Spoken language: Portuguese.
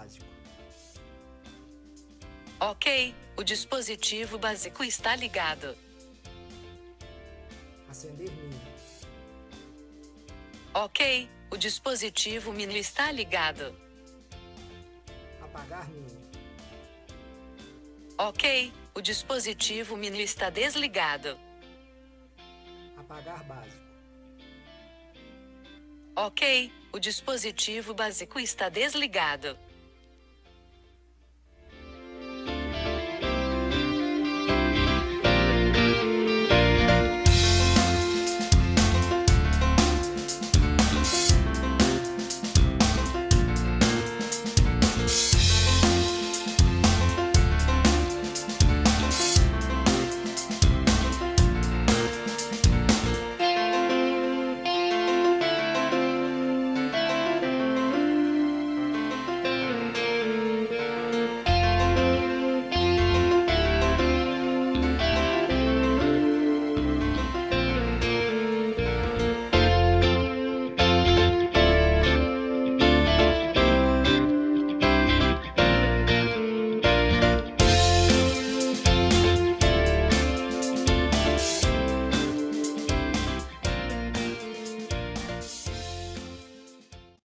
básico. Ok, o dispositivo básico está ligado. Acender mini. Ok, o dispositivo mini está ligado. Apagar mini. Ok, o dispositivo mini está desligado. Apagar básico. Ok, o dispositivo básico está desligado.